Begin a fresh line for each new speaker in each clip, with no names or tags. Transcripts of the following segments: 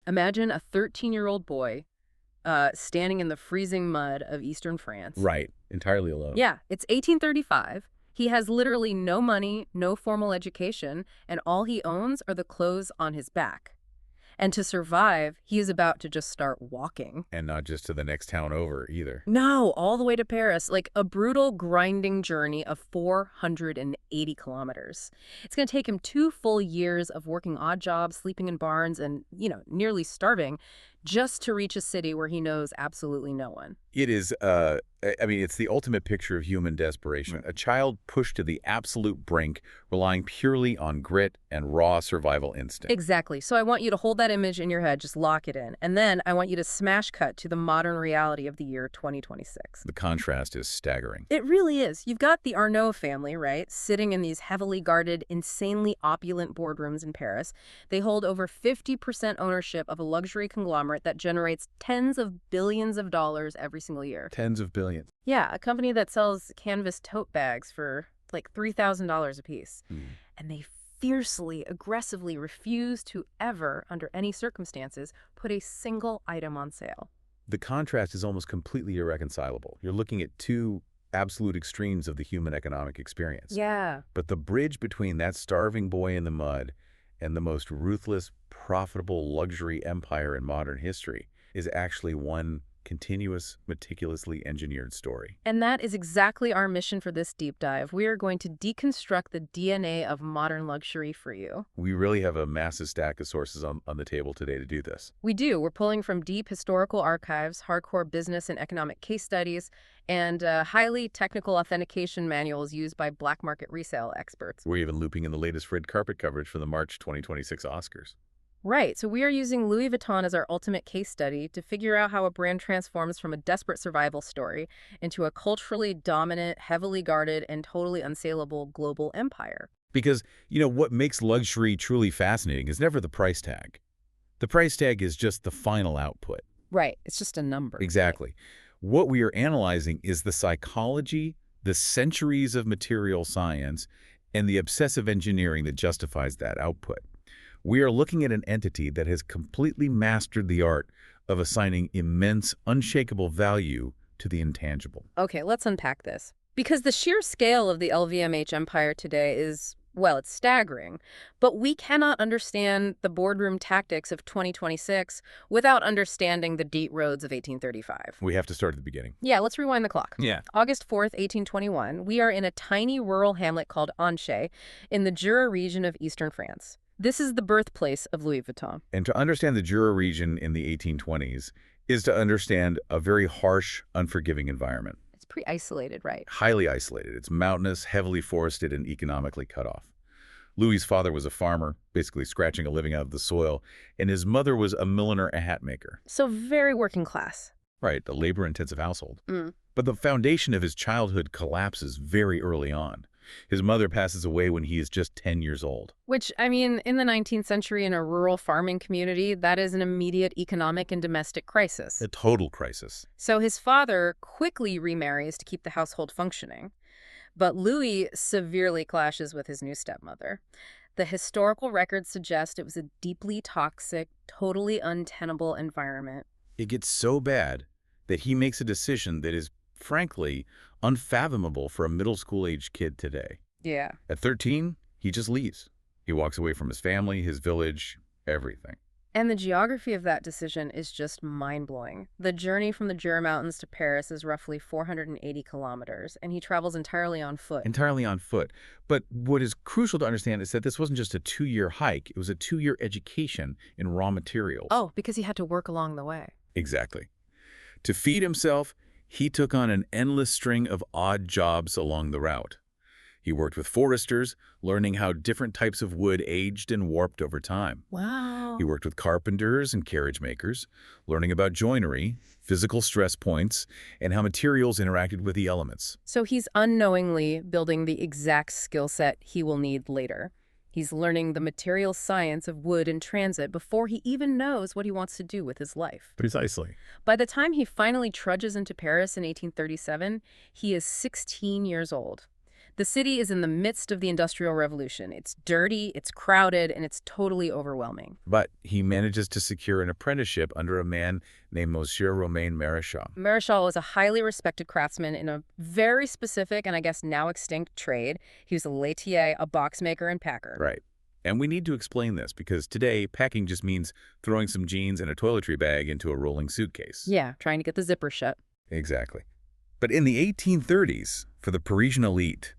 Imagine a 13-year-old boy standing in the freezing mud of eastern France.
Right. Entirely alone.
Yeah, it's 1835. He has literally no money, no formal education, and all he owns are the clothes on his back. And to survive, he is about to just start walking.
And not just to the next town over either.
No, all the way to Paris, like a brutal, grinding journey of 480 kilometers. It's going to take him 2 full years of working odd jobs, sleeping in barns, and, nearly starving, just to reach a city where he knows absolutely no one.
It is, it's the ultimate picture of human desperation. A child pushed to the absolute brink, relying purely on grit and raw survival instinct.
Exactly. So I want you to hold that image in your head, just lock it in. And then I want you to smash cut to the modern reality of the year 2026.
The contrast is staggering.
It really is. You've got the Arnault family, right, sitting in these heavily guarded, insanely opulent boardrooms in Paris. They hold over 50% ownership of a luxury conglomerate that generates tens of billions of dollars every single year.
Tens of billions.
Yeah, a company that sells canvas tote bags for like $3,000 a piece. And they fiercely, aggressively refuse to ever, under any circumstances, put a single item on sale.
The contrast is almost completely irreconcilable. You're looking at two absolute extremes of the human economic experience.
Yeah.
But the bridge between that starving boy in the mud and the most ruthless, profitable luxury empire in modern history is actually one continuous, meticulously engineered story.
And that is exactly our mission for this deep dive. We are going to deconstruct the DNA of modern luxury for you.
We really have a massive stack of sources on the table today to do this.
We do. We're pulling from deep historical archives, hardcore business and economic case studies, and highly technical authentication manuals used by black market resale experts.
We're even looping in the latest red carpet coverage for the March 2026 Oscars.
Right, so we are using Louis Vuitton as our ultimate case study to figure out how a brand transforms from a desperate survival story into a culturally dominant, heavily guarded, and totally unsaleable global empire.
Because, what makes luxury truly fascinating is never the price tag. The price tag is just the final output.
Right, it's just a number.
Exactly. What we are analyzing is the psychology, the centuries of material science, and the obsessive engineering that justifies that output. We are looking at an entity that has completely mastered the art of assigning immense, unshakable value to the intangible.
Okay, let's unpack this. Because the sheer scale of the LVMH empire today is, well, it's staggering. But we cannot understand the boardroom tactics of 2026 without understanding the deep roads of 1835.
We have to start at the beginning.
Yeah, let's rewind the clock.
Yeah.
August 4th, 1821, we are in a tiny rural hamlet called Angers in the Jura region of eastern France. This is the birthplace of Louis Vuitton.
And to understand the Jura region in the 1820s is to understand a very harsh, unforgiving environment.
It's pretty isolated, right?
Highly isolated. It's mountainous, heavily forested, and economically cut off. Louis's father was a farmer, basically scratching a living out of the soil, and his mother was a milliner, a hat maker.
So very working class.
Right, a labor-intensive household. But the foundation of his childhood collapses very early on. His mother passes away when he is just 10 years old.
Which, in the 19th century in a rural farming community, that is an immediate economic and domestic crisis.
A total crisis.
So his father quickly remarries to keep the household functioning. But Louis severely clashes with his new stepmother. The historical records suggest it was a deeply toxic, totally untenable environment.
It gets so bad that he makes a decision that is, frankly, unfathomable for a middle school-aged kid today.
Yeah.
At 13, he just leaves. He walks away from his family, his village, everything.
And the geography of that decision is just mind-blowing. The journey from the Jura Mountains to Paris is roughly 480 kilometers, and he travels entirely on foot.
Entirely on foot. But what is crucial to understand is that this wasn't just a 2-year hike. It was a 2-year education in raw materials.
Oh, because he had to work along the way.
Exactly. To feed himself, he took on an endless string of odd jobs along the route. He worked with foresters, learning how different types of wood aged and warped over time.
Wow.
He worked with carpenters and carriage makers, learning about joinery, physical stress points, and how materials interacted with the elements.
So he's unknowingly building the exact skill set he will need later. He's learning the material science of wood in transit before he even knows what he wants to do with his life.
Precisely.
By the time he finally trudges into Paris in 1837, he is 16 years old. The city is in the midst of the Industrial Revolution. It's dirty, it's crowded, and it's totally overwhelming.
But he manages to secure an apprenticeship under a man named Monsieur Romain Maréchal.
Mareschal was a highly respected craftsman in a very specific and I guess now extinct trade. He was a laitier, a boxmaker and packer.
Right. And we need to explain this because today, packing just means throwing some jeans and a toiletry bag into a rolling suitcase.
Yeah, trying to get the zipper shut.
Exactly. But in the 1830s, for the Parisian elite,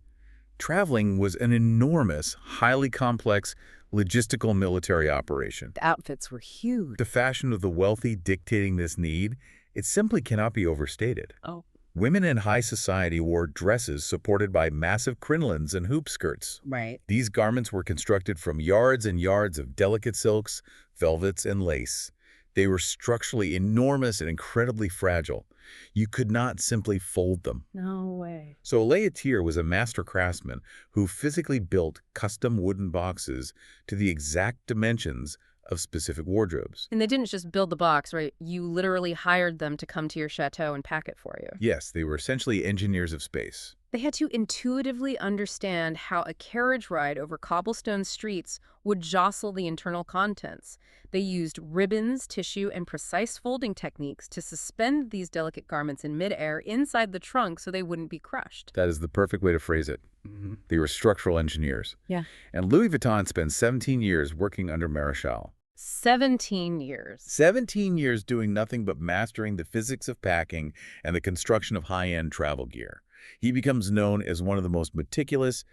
traveling was an enormous, highly complex, logistical military operation.
The outfits were huge.
The fashion of the wealthy dictating this need, it simply cannot be overstated.
Oh.
Women in high society wore dresses supported by massive crinolines and hoop skirts.
Right.
These garments were constructed from yards and yards of delicate silks, velvets, and lace. They were structurally enormous and incredibly fragile. You could not simply fold them.
No way.
So a laitier was a master craftsman who physically built custom wooden boxes to the exact dimensions of specific wardrobes.
And they didn't just build the box, right? You literally hired them to come to your chateau and pack it for you.
Yes, they were essentially engineers of space.
They had to intuitively understand how a carriage ride over cobblestone streets would jostle the internal contents. They used ribbons, tissue, and precise folding techniques to suspend these delicate garments in midair inside the trunk so they wouldn't be crushed.
That is the perfect way to phrase it. They were structural engineers.
Yeah.
And Louis Vuitton spent 17 years working under Maréchal.
17 years.
17 years doing nothing but mastering the physics of packing and the construction of high-end travel gear. He becomes known as one of the most meticulous,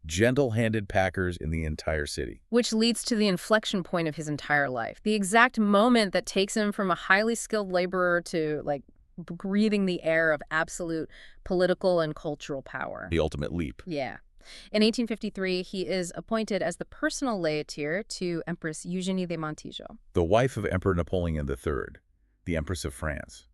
gentle-handed packers in the entire city.
Which leads to the inflection point of his entire life. The exact moment that takes him from a highly skilled laborer to, like, breathing the air of absolute political and cultural power.
The ultimate leap.
Yeah. In 1853, he is appointed as the personal laitier to Empress Eugénie de Montijo.
The wife of Emperor Napoleon III, the Empress of France.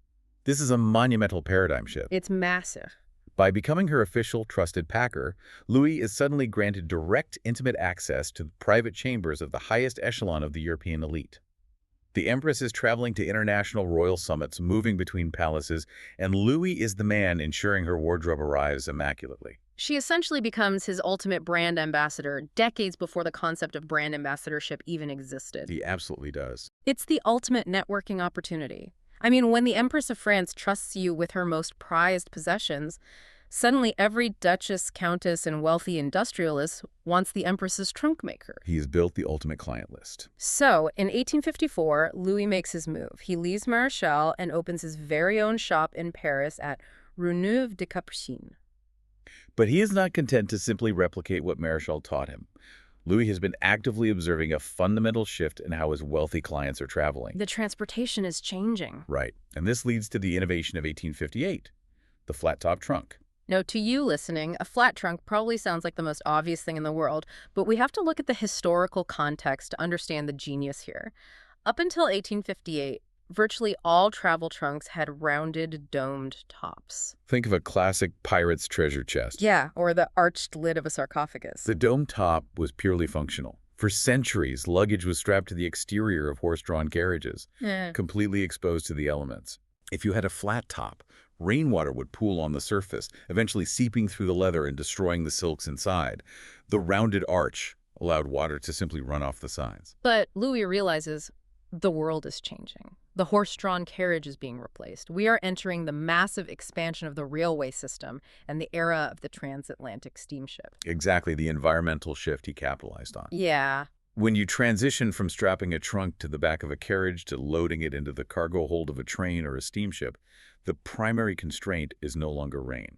This is a monumental paradigm shift.
It's massive.
By becoming her official trusted packer, Louis is suddenly granted direct, intimate access to the private chambers of the highest echelon of the European elite. The Empress is traveling to international royal summits, moving between palaces, and Louis is the man ensuring her wardrobe arrives immaculately.
She essentially becomes his ultimate brand ambassador decades before the concept of brand ambassadorship even existed.
He absolutely does.
It's the ultimate networking opportunity. I mean, when the Empress of France trusts you with her most prized possessions, suddenly every duchess, countess, and wealthy industrialist wants the Empress's trunk maker.
He has built the ultimate client list.
So, in 1854, Louis makes his move. He leaves Maréchal and opens his very own shop in Paris at Rue Neuve des Capucines.
But he is not content to simply replicate what Maréchal taught him. Louis has been actively observing a fundamental shift in how his wealthy clients are traveling.
The transportation is changing.
Right. And this leads to the innovation of 1858, the flat-top trunk.
Now, to you listening, a flat trunk probably sounds like the most obvious thing in the world, but we have to look at the historical context to understand the genius here. Up until 1858, virtually all travel trunks had rounded, domed tops.
Think of a classic pirate's treasure chest.
Yeah, or the arched lid of a sarcophagus.
The dome top was purely functional. For centuries, luggage was strapped to the exterior of horse-drawn carriages, completely exposed to the elements. If you had a flat top, rainwater would pool on the surface, eventually seeping through the leather and destroying the silks inside. The rounded arch allowed water to simply run off the sides.
But Louis realizes the world is changing. The horse-drawn carriage is being replaced. We are entering the massive expansion of the railway system and the era of the transatlantic steamship.
Exactly the environmental shift he capitalized on.
Yeah.
When you transition from strapping a trunk to the back of a carriage to loading it into the cargo hold of a train or a steamship, the primary constraint is no longer rain.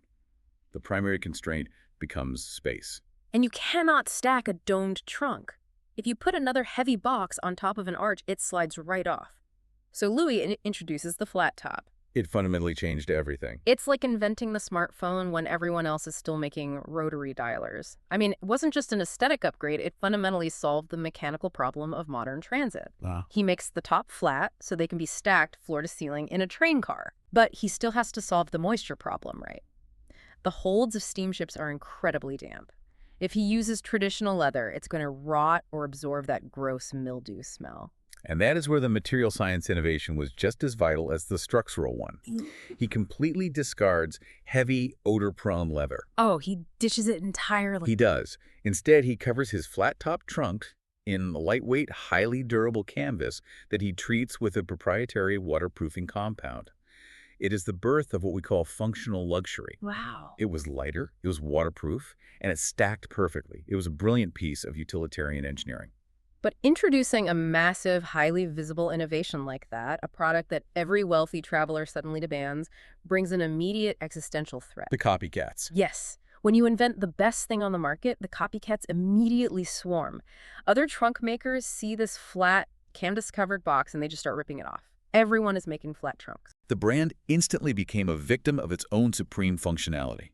The primary constraint becomes space.
And you cannot stack a domed trunk. If you put another heavy box on top of an arch, it slides right off. So Louis introduces the flat top.
It fundamentally changed everything.
It's like inventing the smartphone when everyone else is still making rotary dialers. I mean, it wasn't just an aesthetic upgrade, it fundamentally solved the mechanical problem of modern transit.
Wow.
He makes the top flat so they can be stacked floor to ceiling in a train car. But he still has to solve the moisture problem, right? The holds of steamships are incredibly damp. If he uses traditional leather, it's going to rot or absorb that gross mildew smell.
And that is where the material science innovation was just as vital as the structural one. He completely discards heavy, odor-prone leather.
Oh, he ditches it entirely.
He does. Instead, he covers his flat-top trunk in lightweight, highly durable canvas that he treats with a proprietary waterproofing compound. It is the birth of what we call functional luxury.
Wow.
It was lighter, it was waterproof, and it stacked perfectly. It was a brilliant piece of utilitarian engineering.
But introducing a massive, highly visible innovation like that, a product that every wealthy traveler suddenly demands, brings an immediate existential threat.
The copycats.
Yes. When you invent the best thing on the market, the copycats immediately swarm. Other trunk makers see this flat, canvas-covered box and they just start ripping it off. Everyone is making flat trunks.
The brand instantly became a victim of its own supreme functionality.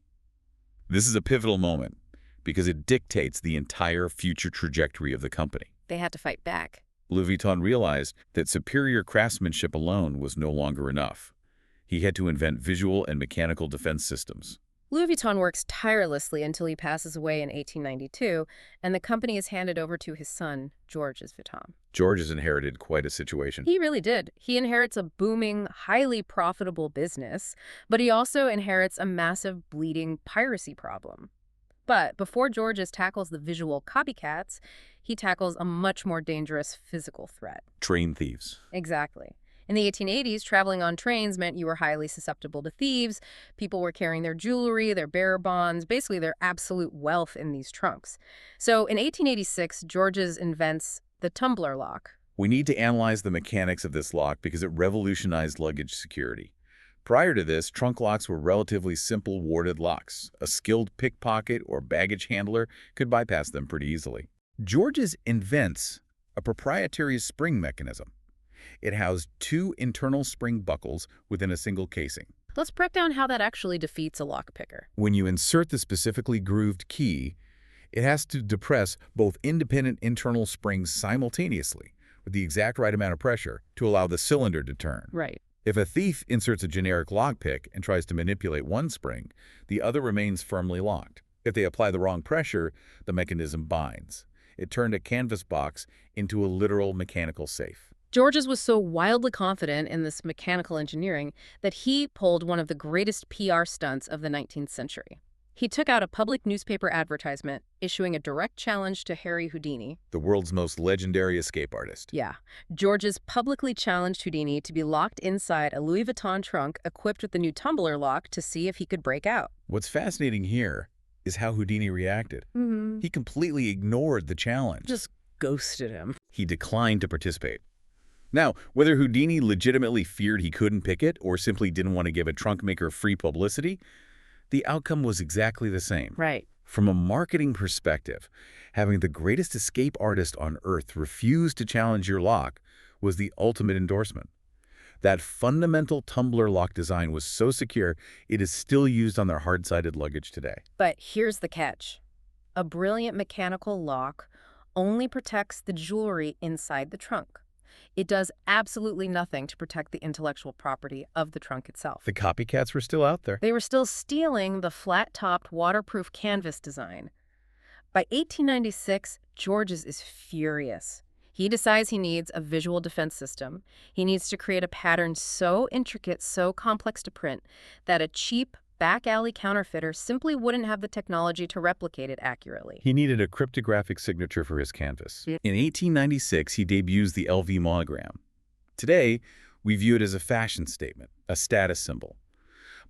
This is a pivotal moment because it dictates the entire future trajectory of the company.
They had to fight back.
Louis Vuitton realized that superior craftsmanship alone was no longer enough. He had to invent visual and mechanical defense systems.
Louis Vuitton works tirelessly until he passes away in 1892, and the company is handed over to his son, Georges Vuitton.
George has inherited quite a situation.
He really did. He inherits a booming, highly profitable business, but he also inherits a massive bleeding piracy problem. But before Georges tackles the visual copycats, he tackles a much more dangerous physical threat.
Train thieves.
Exactly. In the 1880s, traveling on trains meant you were highly susceptible to thieves. People were carrying their jewelry, their bearer bonds, basically their absolute wealth in these trunks. So in 1886, Georges invents the tumbler lock.
We need to analyze the mechanics of this lock because it revolutionized luggage security. Prior to this, trunk locks were relatively simple warded locks. A skilled pickpocket or baggage handler could bypass them pretty easily. Georges invents a proprietary spring mechanism. It housed two internal spring buckles within a single casing.
Let's break down how that actually defeats a lockpicker.
When you insert the specifically grooved key, it has to depress both independent internal springs simultaneously with the exact right amount of pressure to allow the cylinder to turn.
Right.
If a thief inserts a generic lockpick and tries to manipulate one spring, the other remains firmly locked. If they apply the wrong pressure, the mechanism binds. It turned a canvas box into a literal mechanical safe.
Georges was so wildly confident in this mechanical engineering that he pulled one of the greatest PR stunts of the 19th century. He took out a public newspaper advertisement, issuing a direct challenge to Harry Houdini.
The world's most legendary escape artist.
Yeah. Georges publicly challenged Houdini to be locked inside a Louis Vuitton trunk equipped with the new tumbler lock to see if he could break out.
What's fascinating here is how Houdini reacted. He completely ignored the challenge.
Just ghosted him.
He declined to participate. Now, whether Houdini legitimately feared he couldn't pick it or simply didn't want to give a trunk maker free publicity, the outcome was exactly the same.
Right.
From a marketing perspective, having the greatest escape artist on Earth refuse to challenge your lock was the ultimate endorsement. That fundamental tumbler lock design was so secure, it is still used on their hard-sided luggage today.
But here's the catch. A brilliant mechanical lock only protects the jewelry inside the trunk. It does absolutely nothing to protect the intellectual property of the trunk itself.
The copycats were still out there.
They were still stealing the flat-topped, waterproof canvas design. By 1896, Georges is furious. He decides he needs a visual defense system. He needs to create a pattern so intricate, so complex to print, that a cheap, back-alley counterfeiter simply wouldn't have the technology to replicate it accurately.
He needed a cryptographic signature for his canvas. In 1896, he debuts the LV monogram. Today, we view it as a fashion statement, a status symbol.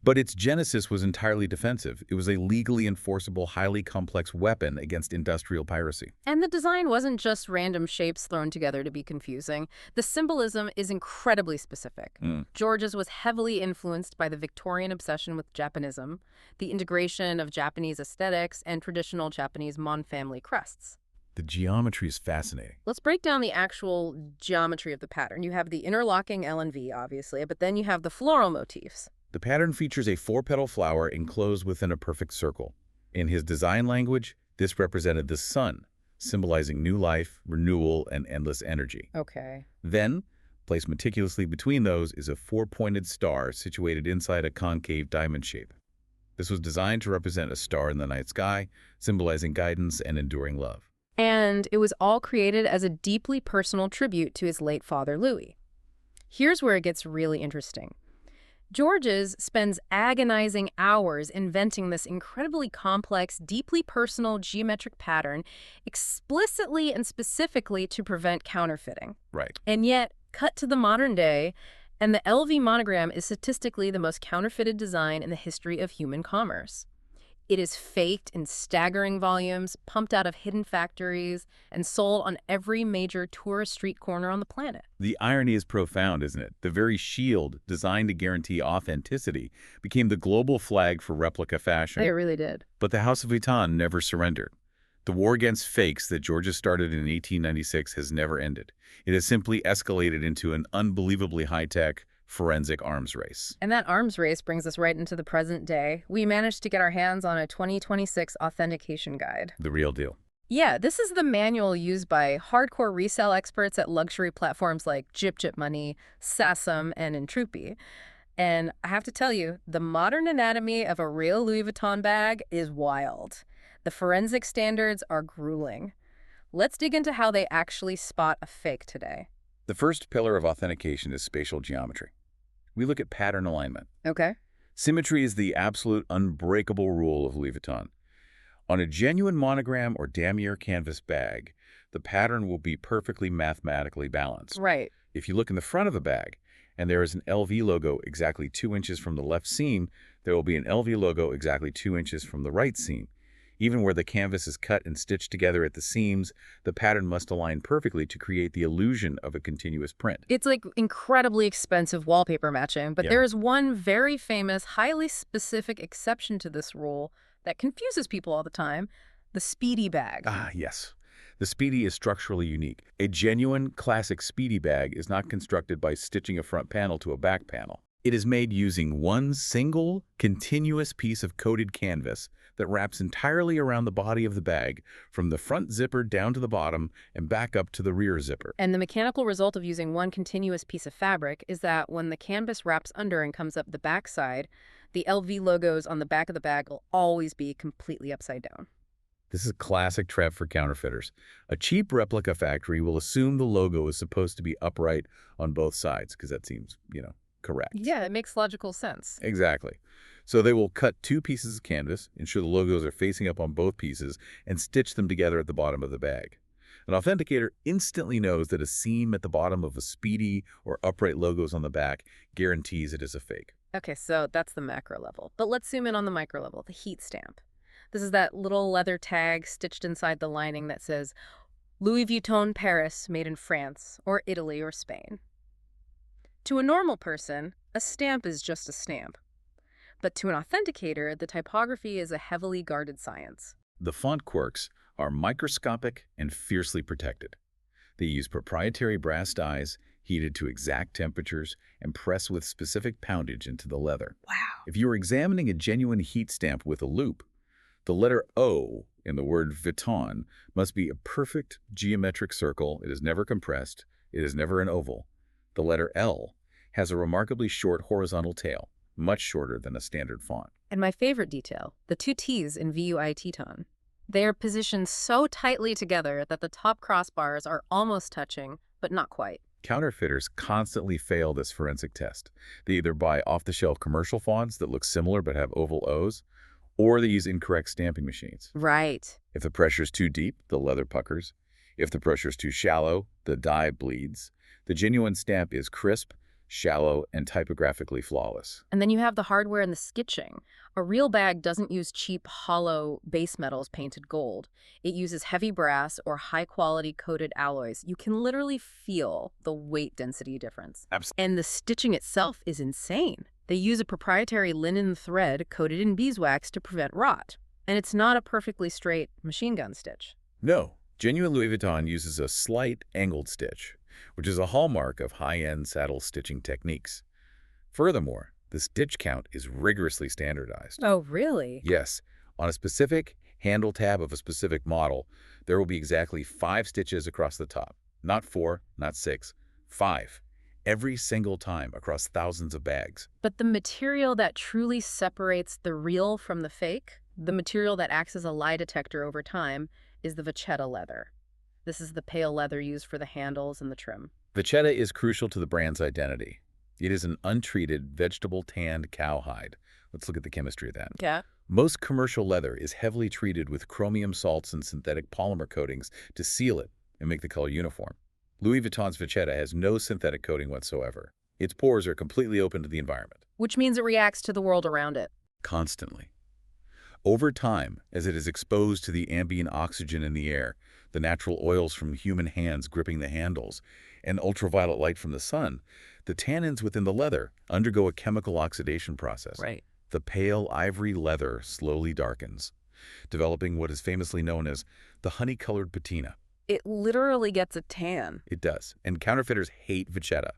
But its genesis was entirely defensive. It was a legally enforceable, highly complex weapon against industrial piracy.
And the design wasn't just random shapes thrown together to be confusing. The symbolism is incredibly specific. Georges was heavily influenced by the Victorian obsession with Japanism, the integration of Japanese aesthetics, and traditional Japanese Mon family crests.
The geometry is fascinating.
Let's break down the actual geometry of the pattern. You have the interlocking L and V, obviously, but then you have the floral motifs.
The pattern features a four-petal flower enclosed within a perfect circle. In his design language, this represented the sun, symbolizing new life, renewal, and endless energy.
Okay.
Then, placed meticulously between those is a four-pointed star situated inside a concave diamond shape. This was designed to represent a star in the night sky, symbolizing guidance and enduring love.
And it was all created as a deeply personal tribute to his late father, Louis. Here's where it gets really interesting. Georges spends agonizing hours inventing this incredibly complex, deeply personal geometric pattern explicitly and specifically to prevent counterfeiting.
Right.
And yet, cut to the modern day, and the LV monogram is statistically the most counterfeited design in the history of human commerce. It is faked in staggering volumes, pumped out of hidden factories, and sold on every major tourist street corner on the planet.
The irony is profound, isn't it? The very shield designed to guarantee authenticity became the global flag for replica
It
fashion.
really did.
But the House of Vuitton never surrendered. The war against fakes that Georgia started in 1896 has never ended. It has simply escalated into an unbelievably high-tech forensic arms race.
And that arms race brings us right into the present day. We managed to get our hands on a 2026 authentication guide.
The real deal.
Yeah, this is the manual used by hardcore resale experts at luxury platforms like Jip Money, Sassam, and Entropy. And I have to tell you, the modern anatomy of a real Louis Vuitton bag is wild. The forensic standards are grueling. Let's dig into how they actually spot a fake today.
The first pillar of authentication is spatial geometry. We look at pattern alignment.
Okay.
Symmetry is the absolute unbreakable rule of Louis Vuitton. On a genuine monogram or damier canvas bag, the pattern will be perfectly mathematically balanced.
Right.
If you look in the front of the bag and there is an LV logo exactly 2 inches from the left seam, there will be an LV logo exactly 2 inches from the right seam. Even where the canvas is cut and stitched together at the seams, the pattern must align perfectly to create the illusion of a continuous print.
It's like incredibly expensive wallpaper matching, but
Yeah.
there is one very famous, highly specific exception to this rule that confuses people all the time, the Speedy bag.
Ah, yes. The Speedy is structurally unique. A genuine, classic Speedy bag is not constructed by stitching a front panel to a back panel. It is made using one single, continuous piece of coated canvas that wraps entirely around the body of the bag, from the front zipper down to the bottom and back up to the rear zipper.
And the mechanical result of using one continuous piece of fabric is that when the canvas wraps under and comes up the back side, the LV logos on the back of the bag will always be completely upside down.
This is a classic trap for counterfeiters. A cheap replica factory will assume the logo is supposed to be upright on both sides, because that seems, correct.
Yeah, it makes logical sense.
Exactly. So they will cut 2 pieces of canvas, ensure the logos are facing up on both pieces, and stitch them together at the bottom of the bag. An authenticator instantly knows that a seam at the bottom of a Speedy or upright logos on the back guarantees it is a fake.
Okay, so that's the macro level. But let's zoom in on the micro level, the heat stamp. This is that little leather tag stitched inside the lining that says Louis Vuitton Paris, made in France, or Italy, or Spain. To a normal person, a stamp is just a stamp. But to an authenticator, the typography is a heavily guarded science.
The font quirks are microscopic and fiercely protected. They use proprietary brass dies heated to exact temperatures and pressed with specific poundage into the leather.
Wow.
If you are examining a genuine heat stamp with a loupe, the letter O in the word Vuitton must be a perfect geometric circle. It is never compressed. It is never an oval. The letter L has a remarkably short horizontal tail, much shorter than a standard font.
And my favorite detail, the 2 T's in Vuitton. They are positioned so tightly together that the top crossbars are almost touching, but not quite.
Counterfeiters constantly fail this forensic test. They either buy off-the-shelf commercial fonts that look similar but have oval O's, or they use incorrect stamping machines.
Right.
If the pressure is too deep, the leather puckers. If the pressure is too shallow, the die bleeds. The genuine stamp is crisp, shallow, and typographically flawless.
And then you have the hardware and the stitching. A real bag doesn't use cheap, hollow base metals painted gold. It uses heavy brass or high-quality coated alloys. You can literally feel the weight density difference.
Absolutely.
And the stitching itself is insane. They use a proprietary linen thread coated in beeswax to prevent rot. And it's not a perfectly straight machine gun stitch.
No, genuine Louis Vuitton uses a slight angled stitch, which is a hallmark of high-end saddle stitching techniques. Furthermore, the stitch count is rigorously standardized.
Oh, really?
Yes, on a specific handle tab of a specific model, there will be exactly 5 stitches across the top. Not 4, not 6, 5. Every single time across thousands of bags.
But the material that truly separates the real from the fake, the material that acts as a lie detector over time, is the vachetta leather. This is the pale leather used for the handles and the trim.
Vachetta is crucial to the brand's identity. It is an untreated vegetable-tanned cowhide. Let's look at the chemistry of that.
Yeah.
Most commercial leather is heavily treated with chromium salts and synthetic polymer coatings to seal it and make the color uniform. Louis Vuitton's Vachetta has no synthetic coating whatsoever. Its pores are completely open to the environment.
Which means it reacts to the world around it.
Constantly. Over time, as it is exposed to the ambient oxygen in the air, the natural oils from human hands gripping the handles, and ultraviolet light from the sun, the tannins within the leather undergo a chemical oxidation process.
Right.
The pale ivory leather slowly darkens, developing what is famously known as the honey-colored patina.
It literally gets a tan.
It does, and counterfeiters hate Vachetta.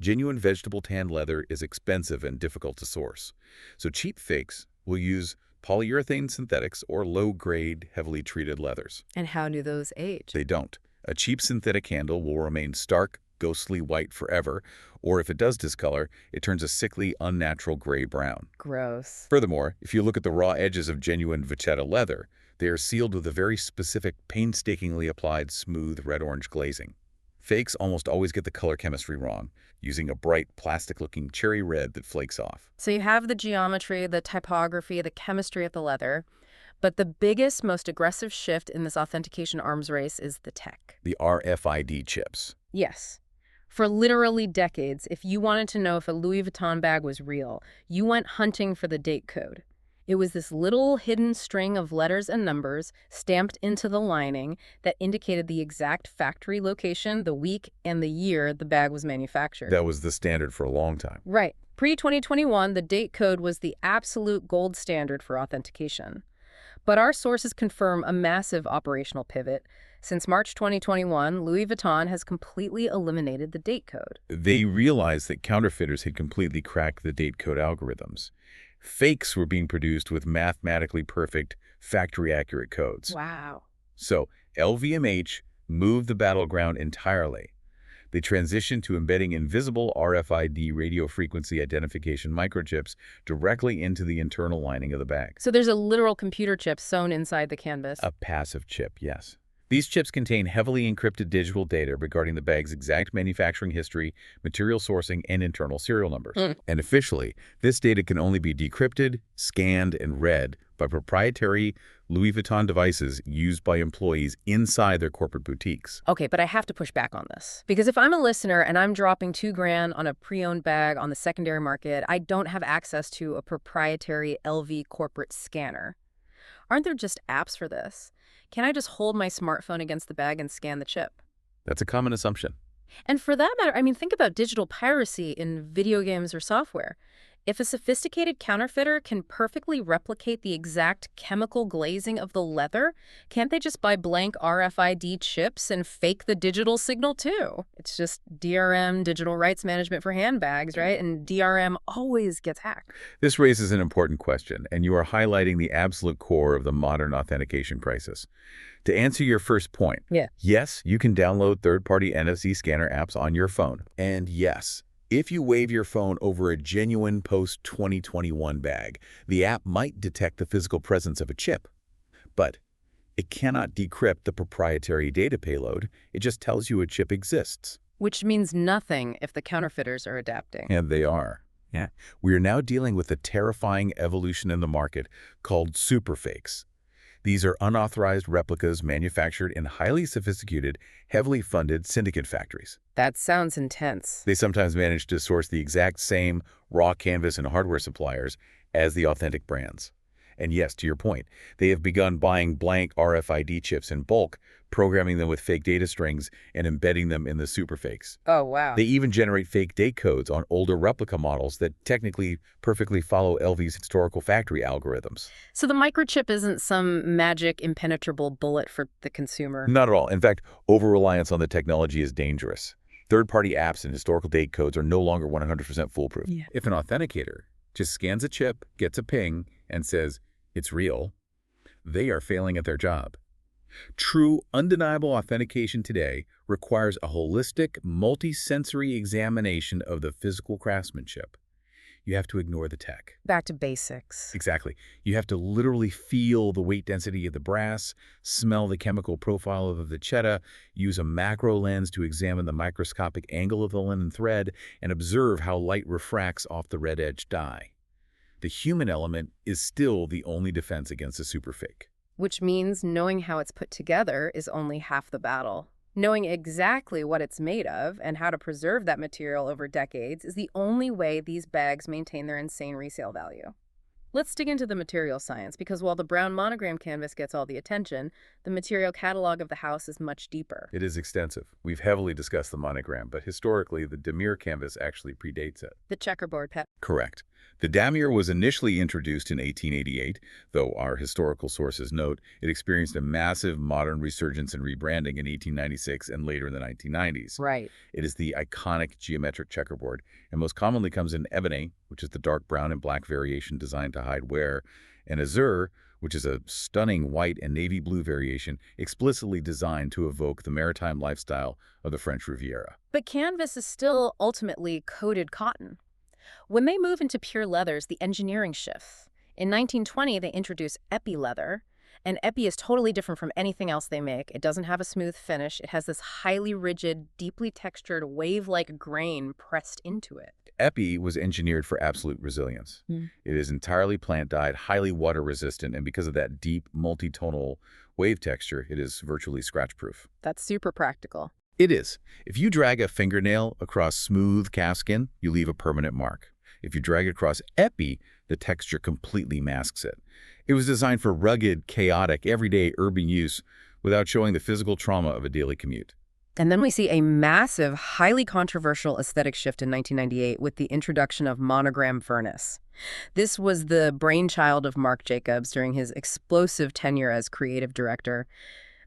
Genuine vegetable tanned leather is expensive and difficult to source, so cheap fakes will use polyurethane synthetics or low-grade, heavily treated leathers.
And how do those age?
They don't. A cheap synthetic handle will remain stark, ghostly white forever, or if it does discolor, it turns a sickly, unnatural gray-brown.
Gross.
Furthermore, if you look at the raw edges of genuine Vachetta leather, they are sealed with a very specific, painstakingly applied, smooth red-orange glazing. Fakes almost always get the color chemistry wrong, using a bright, plastic-looking cherry red that flakes off.
So you have the geometry, the typography, the chemistry of the leather, but the biggest, most aggressive shift in this authentication arms race is the tech.
The RFID chips.
Yes. For literally decades, if you wanted to know if a Louis Vuitton bag was real, you went hunting for the date code. It was this little hidden string of letters and numbers stamped into the lining that indicated the exact factory location, the week, and the year the bag was manufactured.
That was the standard for a long time.
Right. Pre-2021, the date code was the absolute gold standard for authentication. But our sources confirm a massive operational pivot. Since March 2021, Louis Vuitton has completely eliminated the date code.
They realized that counterfeiters had completely cracked the date code algorithms. Fakes were being produced with mathematically perfect, factory-accurate codes.
Wow.
So LVMH moved the battleground entirely. They transitioned to embedding invisible RFID radio frequency identification microchips directly into the internal lining of the bag.
So there's a literal computer chip sewn inside the canvas.
A passive chip, yes. These chips contain heavily encrypted digital data regarding the bag's exact manufacturing history, material sourcing, and internal serial numbers. And officially, this data can only be decrypted, scanned, and read by proprietary Louis Vuitton devices used by employees inside their corporate boutiques.
Okay, but I have to push back on this. Because if I'm a listener and I'm dropping $2,000 on a pre-owned bag on the secondary market, I don't have access to a proprietary LV corporate scanner. Aren't there just apps for this? Can I just hold my smartphone against the bag and scan the chip?
That's a common assumption.
And for that matter, I mean, think about digital piracy in video games or software. If a sophisticated counterfeiter can perfectly replicate the exact chemical glazing of the leather, can't they just buy blank RFID chips and fake the digital signal too? It's just DRM, digital rights management for handbags, right? And DRM always gets hacked.
This raises an important question, and you are highlighting the absolute core of the modern authentication crisis. To answer your first point, yes, you can download third-party NFC scanner apps on your phone. And yes, if you wave your phone over a genuine post-2021 bag, the app might detect the physical presence of a chip. But it cannot decrypt the proprietary data payload. It just tells you a chip exists.
Which means nothing if the counterfeiters are adapting.
And they are. Yeah. We are now dealing with a terrifying evolution in the market called superfakes. These are unauthorized replicas manufactured in highly sophisticated, heavily funded syndicate factories.
That sounds intense.
They sometimes manage to source the exact same raw canvas and hardware suppliers as the authentic brands. And yes, to your point, they have begun buying blank RFID chips in bulk, programming them with fake data strings and embedding them in the superfakes.
Oh, wow.
They even generate fake date codes on older replica models that technically perfectly follow LV's historical factory algorithms.
So the microchip isn't some magic impenetrable bullet for the consumer?
Not at all. In fact, over-reliance on the technology is dangerous. Third-party apps and historical date codes are no longer 100% foolproof.
Yeah.
If an authenticator just scans a chip, gets a ping, and says, "It's real," they are failing at their job. True, undeniable authentication today requires a holistic, multi-sensory examination of the physical craftsmanship. you have to ignore the tech.
Back to basics.
Exactly. You have to literally feel the weight density of the brass, smell the chemical profile of the vachetta, use a macro lens to examine the microscopic angle of the linen thread, and observe how light refracts off the red edge dye. The human element is still the only defense against a superfake.
Which means knowing how it's put together is only half the battle. Knowing exactly what it's made of and how to preserve that material over decades is the only way these bags maintain their insane resale value. Let's dig into the material science, because while the brown monogram canvas gets all the attention, the material catalog of the house is much deeper.
It is extensive. We've heavily discussed the monogram, but historically, the damier canvas actually predates it.
The checkerboard pattern.
Correct. The damier was initially introduced in 1888, though our historical sources note it experienced a massive modern resurgence and rebranding in 1896 and later in the 1990s.
Right.
It is the iconic geometric checkerboard, and most commonly comes in ebony, which is the dark brown and black variation designed to hide wear, and azure, which is a stunning white and navy blue variation explicitly designed to evoke the maritime lifestyle of the French Riviera.
But canvas is still ultimately coated cotton. When they move into pure leathers, the engineering shifts. In 1920, they introduce epi leather, and epi is totally different from anything else they make. It doesn't have a smooth finish. It has this highly rigid, deeply textured, wave-like grain pressed into it.
Epi was engineered for absolute resilience. It is entirely plant-dyed, highly water-resistant, and because of that deep, multitonal wave texture, it is virtually scratch-proof.
That's super practical.
It is. If you drag a fingernail across smooth calfskin, you leave a permanent mark. If you drag it across epi, the texture completely masks it. It was designed for rugged, chaotic, everyday urban use without showing the physical trauma of a daily commute.
And then we see a massive, highly controversial aesthetic shift in 1998 with the introduction of monogram furnace. This was the brainchild of Marc Jacobs during his explosive tenure as creative director.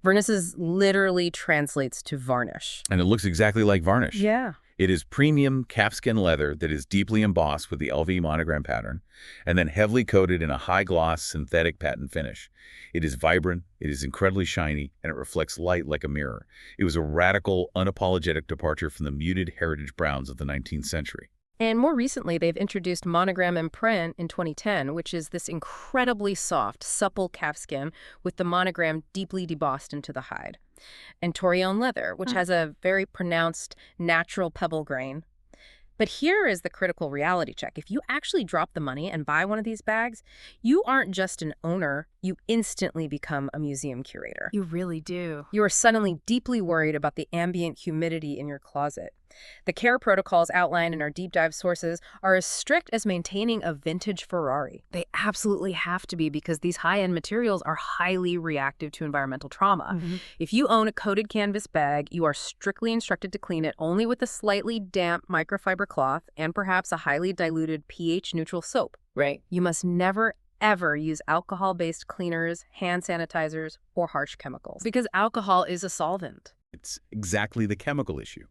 Vernices literally translates to varnish.
And it looks exactly like varnish.
Yeah.
It is premium calfskin leather that is deeply embossed with the LV monogram pattern and then heavily coated in a high-gloss synthetic patent finish. It is vibrant, it is incredibly shiny, and it reflects light like a mirror. It was a radical, unapologetic departure from the muted heritage browns of the 19th century.
And more recently, they've introduced monogram and print in 2010, which is this incredibly soft, supple calfskin with the monogram deeply debossed into the hide. And Torreon leather, which has a very pronounced natural pebble grain. But here is the critical reality check. If you actually drop the money and buy one of these bags, you aren't just an owner, you instantly become a museum curator.
You really do.
You are suddenly deeply worried about the ambient humidity in your closet. The care protocols outlined in our deep dive sources are as strict as maintaining a vintage Ferrari.
They absolutely have to be, because these high-end materials are highly reactive to environmental trauma.
If you own a coated canvas bag, you are strictly instructed to clean it only with a slightly damp microfiber cloth and perhaps a highly diluted pH-neutral soap.
Right.
You must never, ever use alcohol-based cleaners, hand sanitizers, or harsh chemicals, because alcohol is a solvent.
It's exactly the chemical issue.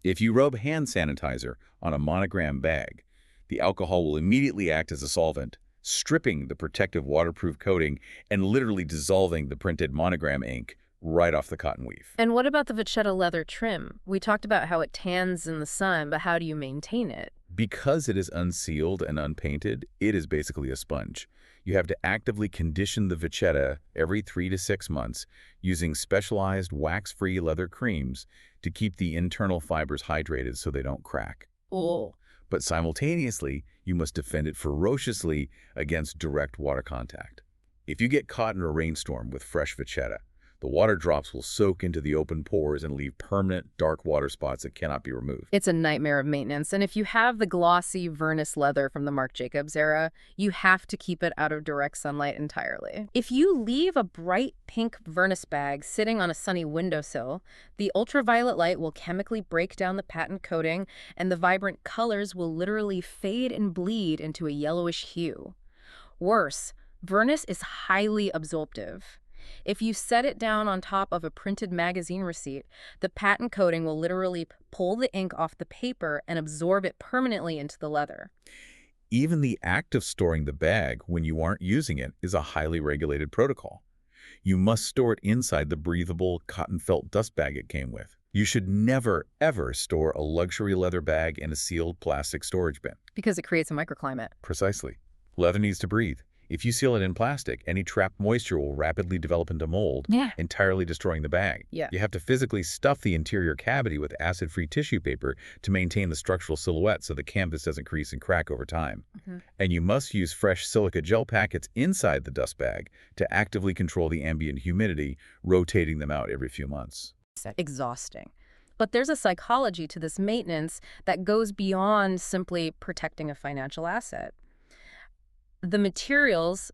If you rub hand sanitizer on a monogram bag, the alcohol will immediately act as a solvent, stripping the protective waterproof coating and literally dissolving the printed monogram ink right off the cotton weave.
And what about the vachetta leather trim? We talked about how it tans in the sun, but how do you maintain it?
Because it is unsealed and unpainted, it is basically a sponge. You have to actively condition the vachetta every 3 to 6 months using specialized wax-free leather creams to keep the internal fibers hydrated so they don't crack.
Oh.
But simultaneously, you must defend it ferociously against direct water contact. If you get caught in a rainstorm with fresh vachetta, the water drops will soak into the open pores and leave permanent, dark water spots that cannot be removed.
It's a nightmare of maintenance, and if you have the glossy Vernus leather from the Marc Jacobs era, you have to keep it out of direct sunlight entirely. If you leave a bright pink Vernus bag sitting on a sunny windowsill, the ultraviolet light will chemically break down the patent coating, and the vibrant colors will literally fade and bleed into a yellowish hue. Worse, Vernus is highly absorptive. If you set it down on top of a printed magazine receipt, the patent coating will literally pull the ink off the paper and absorb it permanently into the leather.
Even the act of storing the bag when you aren't using it is a highly regulated protocol. You must store it inside the breathable cotton felt dust bag it came with. You should never, ever store a luxury leather bag in a sealed plastic storage bin.
Because it creates a microclimate.
Precisely. Leather needs to breathe. If you seal it in plastic, any trapped moisture will rapidly develop into mold,
Yeah.
entirely destroying the bag.
Yeah.
You have to physically stuff the interior cavity with acid-free tissue paper to maintain the structural silhouette so the canvas doesn't crease and crack over time. And you must use fresh silica gel packets inside the dust bag to actively control the ambient humidity, rotating them out every few months.
Exhausting. But there's a psychology to this maintenance that goes beyond simply protecting a financial asset. The materials,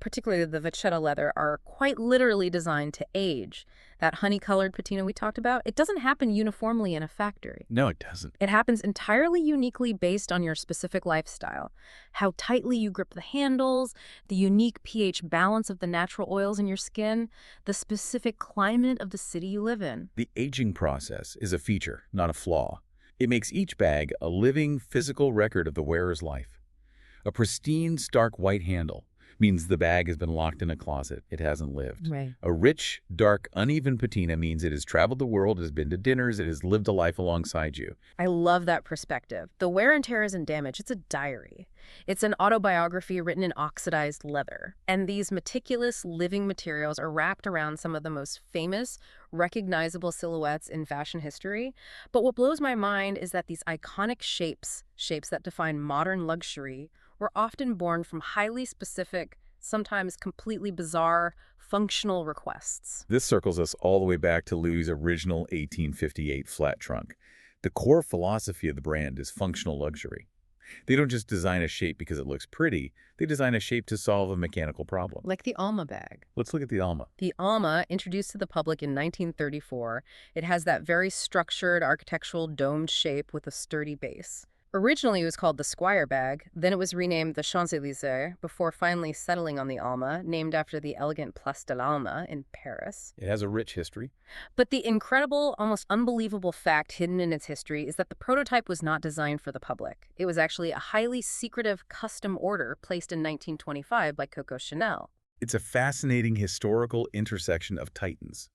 particularly the vachetta leather, are quite literally designed to age. That honey-colored patina we talked about, it doesn't happen uniformly in a factory.
No, it doesn't.
It happens entirely uniquely based on your specific lifestyle. How tightly you grip the handles, the unique pH balance of the natural oils in your skin, the specific climate of the city you live in.
The aging process is a feature, not a flaw. It makes each bag a living, physical record of the wearer's life. A pristine, stark white handle means the bag has been locked in a closet. It hasn't lived.
Right.
A rich, dark, uneven patina means it has traveled the world, it has been to dinners, it has lived a life alongside you.
I love that perspective. The wear and tear isn't damage, it's a diary. It's an autobiography written in oxidized leather. And these meticulous living materials are wrapped around some of the most famous, recognizable silhouettes in fashion history. But what blows my mind is that these iconic shapes that define modern luxury, were often born from highly specific, sometimes completely bizarre, functional requests.
This circles us all the way back to Louis' original 1858 flat trunk. The core philosophy of the brand is functional luxury. They don't just design a shape because it looks pretty, they design a shape to solve a mechanical problem.
Like the Alma bag.
Let's look at the Alma.
The Alma, introduced to the public in 1934, it has that very structured architectural domed shape with a sturdy base. Originally, it was called the Squire bag, then it was renamed the Champs-Élysées, before finally settling on the Alma, named after the elegant Place de l'Alma in Paris.
It has a rich history.
But the incredible, almost unbelievable fact hidden in its history is that the prototype was not designed for the public. It was actually a highly secretive custom order placed in 1925 by Coco Chanel.
It's a fascinating historical intersection of titans.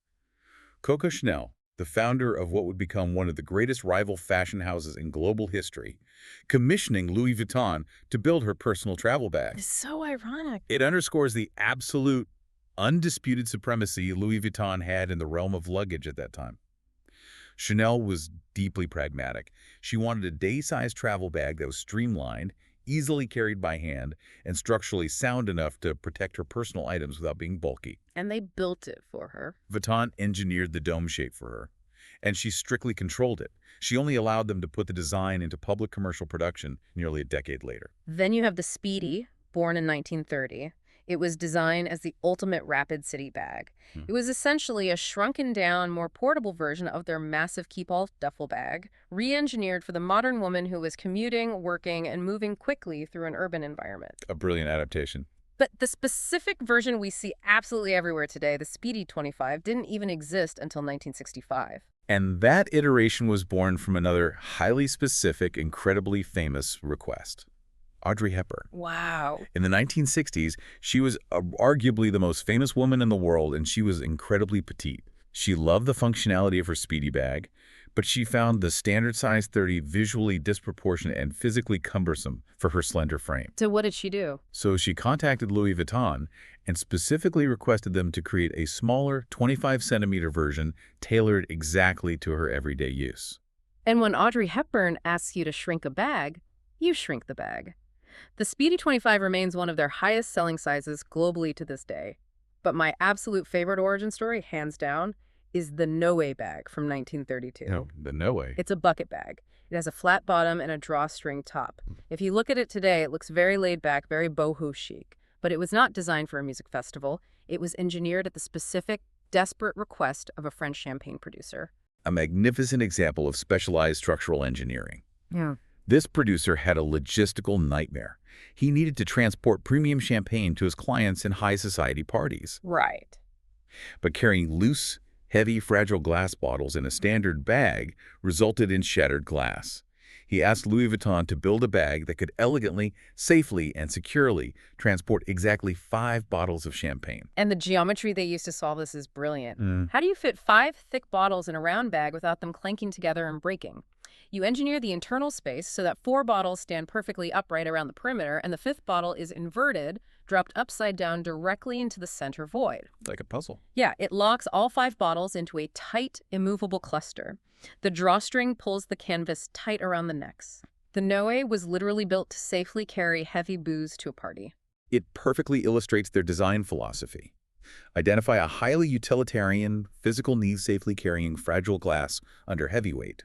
Coco Chanel, the founder of what would become one of the greatest rival fashion houses in global history, commissioning Louis Vuitton to build her personal travel bag.
It's so ironic.
It underscores the absolute, undisputed supremacy Louis Vuitton had in the realm of luggage at that time. Chanel was deeply pragmatic. She wanted a day-sized travel bag that was streamlined, easily carried by hand, and structurally sound enough to protect her personal items without being bulky.
And they built it for her.
Vuitton engineered the dome shape for her, and she strictly controlled it. She only allowed them to put the design into public commercial production nearly a decade later.
Then you have the Speedy, born in 1930. It was designed as the ultimate rapid city bag. It was essentially a shrunken-down, more portable version of their massive Keepall duffel bag, re-engineered for the modern woman who was commuting, working, and moving quickly through an urban environment.
A brilliant adaptation.
But the specific version we see absolutely everywhere today, the Speedy 25, didn't even exist until 1965.
And that iteration was born from another highly specific, incredibly famous request. Audrey Hepburn.
Wow.
In the 1960s, she was arguably the most famous woman in the world, and she was incredibly petite. She loved the functionality of her Speedy bag, but she found the standard size 30 visually disproportionate and physically cumbersome for her slender frame.
So what did she do?
So she contacted Louis Vuitton and specifically requested them to create a smaller 25-centimeter version tailored exactly to her everyday use.
And when Audrey Hepburn asks you to shrink a bag, you shrink the bag. The Speedy 25 remains one of their highest-selling sizes globally to this day. But my absolute favorite origin story, hands down, is the Noe bag from 1932.
No, the No Way.
It's a bucket bag. It has a flat bottom and a drawstring top. If you look at it today, it looks very laid back, very boho chic. But it was not designed for a music festival. It was engineered at the specific, desperate request of a French champagne producer.
A magnificent example of specialized structural engineering.
Yeah.
This producer had a logistical nightmare. He needed to transport premium champagne to his clients in high society parties.
Right.
But carrying loose, heavy, fragile glass bottles in a standard bag resulted in shattered glass. He asked Louis Vuitton to build a bag that could elegantly, safely, and securely transport exactly 5 bottles of champagne.
And the geometry they used to solve this is brilliant.
Mm.
How do you fit 5 thick bottles in a round bag without them clanking together and breaking? You engineer the internal space so that 4 bottles stand perfectly upright around the perimeter, and the 5th bottle is inverted, dropped upside down directly into the center void.
Like a puzzle.
Yeah, it locks all 5 bottles into a tight, immovable cluster. The drawstring pulls the canvas tight around the necks. The Noe was literally built to safely carry heavy booze to a party.
It perfectly illustrates their design philosophy. Identify a highly utilitarian, physical needs safely carrying fragile glass under heavy weight,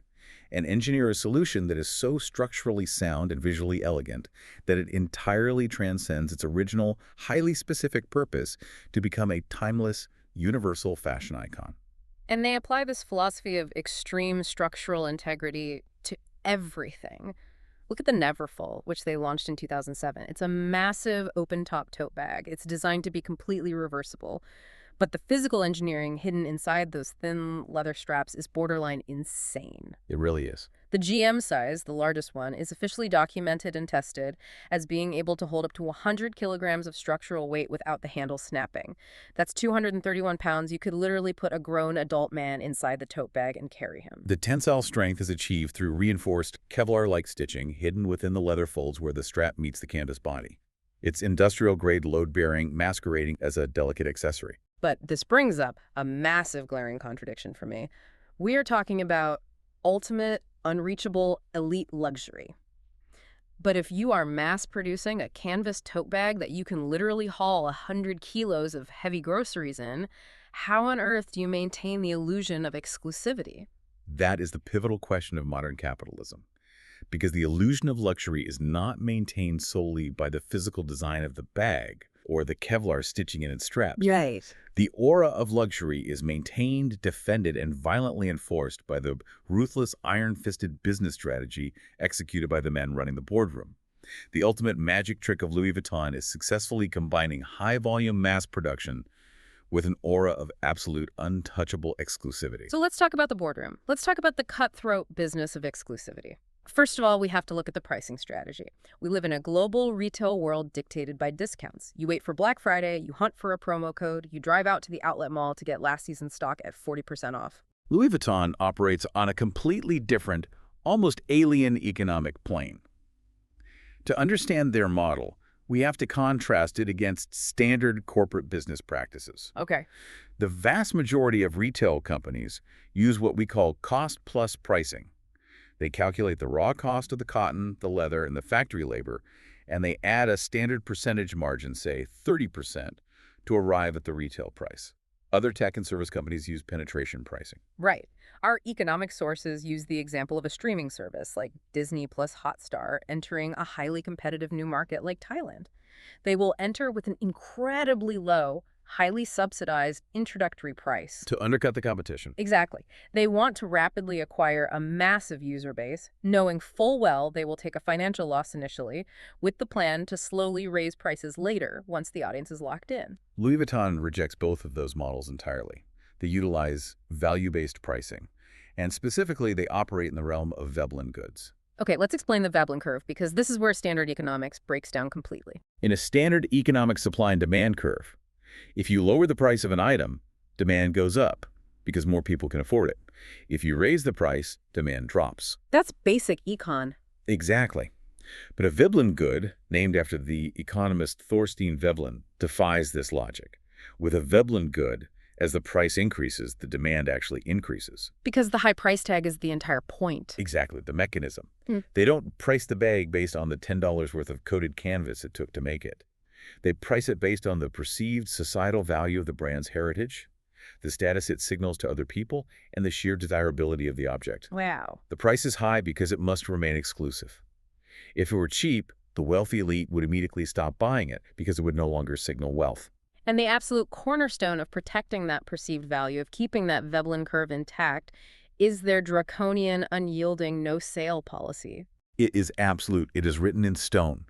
and engineer a solution that is so structurally sound and visually elegant that it entirely transcends its original, highly specific purpose to become a timeless, universal fashion icon.
And they apply this philosophy of extreme structural integrity to everything. Look at the Neverfull, which they launched in 2007. It's a massive open-top tote bag. It's designed to be completely reversible. But the physical engineering hidden inside those thin leather straps is borderline insane.
It really is.
The GM size, the largest one, is officially documented and tested as being able to hold up to 100 kilograms of structural weight without the handle snapping. That's 231 pounds. You could literally put a grown adult man inside the tote bag and carry him.
The tensile strength is achieved through reinforced Kevlar-like stitching hidden within the leather folds where the strap meets the canvas body. It's industrial-grade load-bearing, masquerading as a delicate accessory.
But this brings up a massive glaring contradiction for me. We are talking about ultimate, unreachable, elite luxury. But if you are mass-producing a canvas tote bag that you can literally haul 100 kilos of heavy groceries in, how on earth do you maintain the illusion of exclusivity?
That is the pivotal question of modern capitalism. Because the illusion of luxury is not maintained solely by the physical design of the bag or the Kevlar stitching in its straps.
Right.
The aura of luxury is maintained, defended, and violently enforced by the ruthless, iron-fisted business strategy executed by the men running the boardroom. The ultimate magic trick of Louis Vuitton is successfully combining high-volume mass production with an aura of absolute, untouchable exclusivity.
So let's talk about the boardroom. Let's talk about the cutthroat business of exclusivity. First of all, we have to look at the pricing strategy. We live in a global retail world dictated by discounts. You wait for Black Friday, you hunt for a promo code, you drive out to the outlet mall to get last season's stock at 40% off.
Louis Vuitton operates on a completely different, almost alien economic plane. To understand their model, we have to contrast it against standard corporate business practices.
Okay.
The vast majority of retail companies use what we call cost-plus pricing. They calculate the raw cost of the cotton, the leather, and the factory labor, and they add a standard percentage margin, say 30%, to arrive at the retail price. Other tech and service companies use penetration pricing.
Right. Our economic sources use the example of a streaming service like Disney plus Hotstar entering a highly competitive new market like Thailand. They will enter with an incredibly low, highly subsidized introductory price.
To undercut the competition.
Exactly. They want to rapidly acquire a massive user base, knowing full well they will take a financial loss initially, with the plan to slowly raise prices later once the audience is locked in.
Louis Vuitton rejects both of those models entirely. They utilize value-based pricing, and specifically they operate in the realm of Veblen goods.
Okay, let's explain the Veblen curve, because this is where standard economics breaks down completely.
In a standard economic supply and demand curve, if you lower the price of an item, demand goes up because more people can afford it. If you raise the price, demand drops.
That's basic econ.
Exactly. But a Veblen good, named after the economist Thorstein Veblen, defies this logic. With a Veblen good, as the price increases, the demand actually increases.
Because the high price tag is the entire point.
Exactly, the mechanism. They don't price the bag based on the $10 worth of coated canvas it took to make it. They price it based on the perceived societal value of the brand's heritage, the status it signals to other people, and the sheer desirability of the object.
Wow.
The price is high because it must remain exclusive. If it were cheap, the wealthy elite would immediately stop buying it because it would no longer signal wealth.
And the absolute cornerstone of protecting that perceived value, of keeping that Veblen curve intact, is their draconian, unyielding, no-sale policy.
It is absolute. It is written in stone.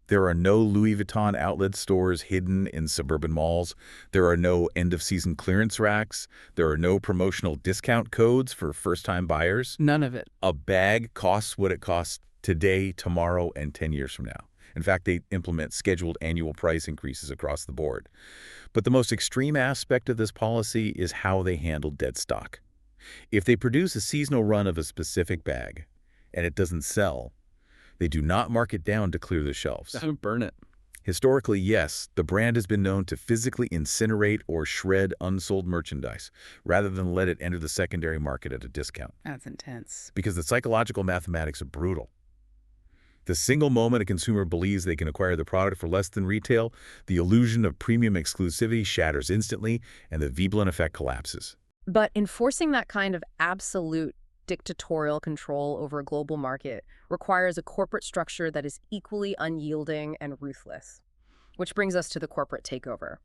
There are no Louis Vuitton outlet stores hidden in suburban malls. There are no end-of-season clearance racks. There are no promotional discount codes for first-time buyers.
None of it.
A bag costs what it costs today, tomorrow, and 10 years from now. In fact, they implement scheduled annual price increases across the board. But the most extreme aspect of this policy is how they handle dead stock. If they produce a seasonal run of a specific bag and it doesn't sell, they do not mark it down to clear the shelves.
Don't burn it.
Historically, yes, the brand has been known to physically incinerate or shred unsold merchandise, rather than let it enter the secondary market at a discount.
That's intense.
Because the psychological mathematics are brutal. The single moment a consumer believes they can acquire the product for less than retail, the illusion of premium exclusivity shatters instantly, and the Veblen effect collapses.
But enforcing that kind of absolute dictatorial control over a global market requires a corporate structure that is equally unyielding and ruthless. Which brings us to the corporate takeover.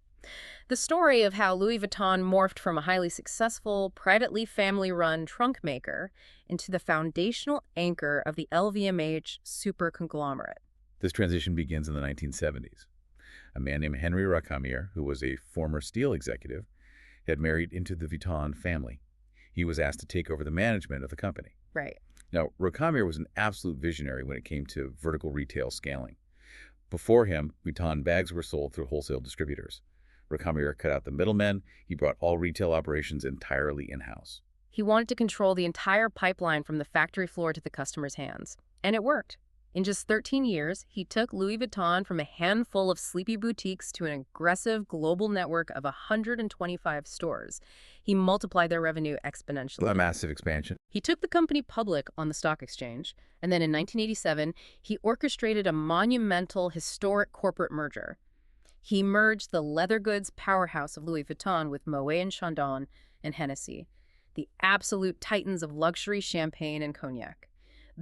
The story of how Louis Vuitton morphed from a highly successful, privately family-run trunk maker into the foundational anchor of the LVMH super conglomerate.
This transition begins in the 1970s. A man named Henry Racamier, who was a former steel executive, had married into the Vuitton family. He was asked to take over the management of the company.
Right.
Now, Racamier was an absolute visionary when it came to vertical retail scaling. Before him, Vuitton bags were sold through wholesale distributors. Racamier cut out the middlemen. He brought all retail operations entirely in-house.
He wanted to control the entire pipeline from the factory floor to the customer's hands. And it worked. In just 13 years, he took Louis Vuitton from a handful of sleepy boutiques to an aggressive global network of 125 stores. He multiplied their revenue exponentially.
A massive expansion.
He took the company public on the stock exchange, and then in 1987, he orchestrated a monumental, historic corporate merger. He merged the leather goods powerhouse of Louis Vuitton with Moet & Chandon and Hennessy, the absolute titans of luxury champagne and cognac.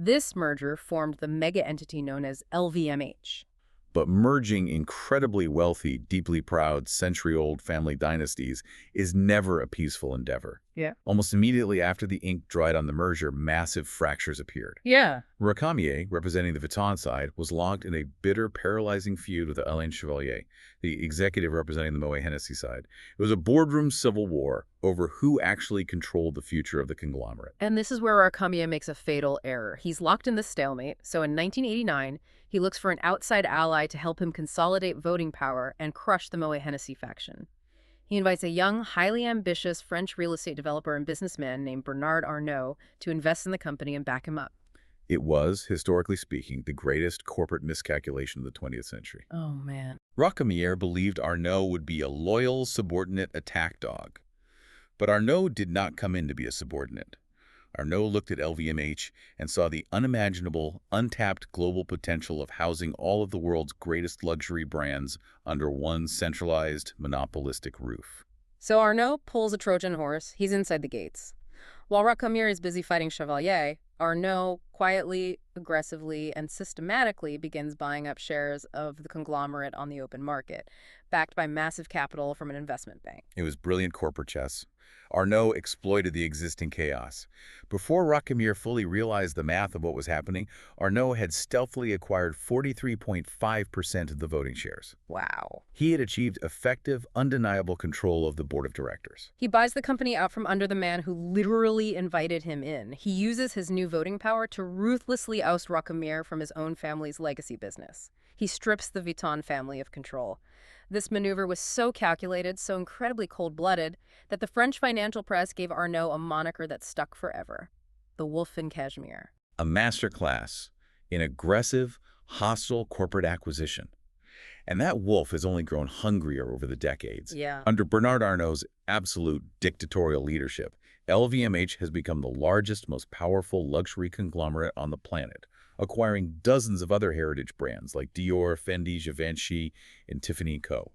This merger formed the mega entity known as LVMH.
But merging incredibly wealthy, deeply proud, century-old family dynasties is never a peaceful endeavor.
Yeah.
Almost immediately after the ink dried on the merger, massive fractures appeared.
Yeah.
Racamier, representing the Vuitton side, was locked in a bitter, paralyzing feud with Alain Chevalier, the executive representing the Moet Hennessy side. It was a boardroom civil war over who actually controlled the future of the conglomerate.
And this is where Racamier makes a fatal error. He's locked in this stalemate, so in 1989, he looks for an outside ally to help him consolidate voting power and crush the Moet Hennessy faction. He invites a young, highly ambitious French real estate developer and businessman named Bernard Arnault to invest in the company and back him up.
It was, historically speaking, the greatest corporate miscalculation of the 20th century.
Oh, man.
Racamier believed Arnault would be a loyal, subordinate attack dog. But Arnault did not come in to be a subordinate. Arnault looked at LVMH and saw the unimaginable, untapped global potential of housing all of the world's greatest luxury brands under one centralized, monopolistic roof.
So Arnault pulls a Trojan horse. He's inside the gates. While Racamier is busy fighting Chevalier, Arnault quietly, aggressively, and systematically begins buying up shares of the conglomerate on the open market, backed by massive capital from an investment bank.
It was brilliant corporate chess. Arnault exploited the existing chaos. Before Racamier fully realized the math of what was happening, Arnault had stealthily acquired 43.5% of the voting shares.
Wow.
He had achieved effective, undeniable control of the board of directors.
He buys the company out from under the man who literally invited him in. He uses his new voting power to ruthlessly oust Racamier from his own family's legacy business. He strips the Vuitton family of control. This maneuver was so calculated, so incredibly cold-blooded, that the French financial press gave Arnault a moniker that stuck forever: the Wolf in Cashmere.
A masterclass in aggressive, hostile corporate acquisition. And that wolf has only grown hungrier over the decades.
Yeah.
Under Bernard Arnault's absolute dictatorial leadership, LVMH has become the largest, most powerful luxury conglomerate on the planet, acquiring dozens of other heritage brands like Dior, Fendi, Givenchy, and Tiffany & Co.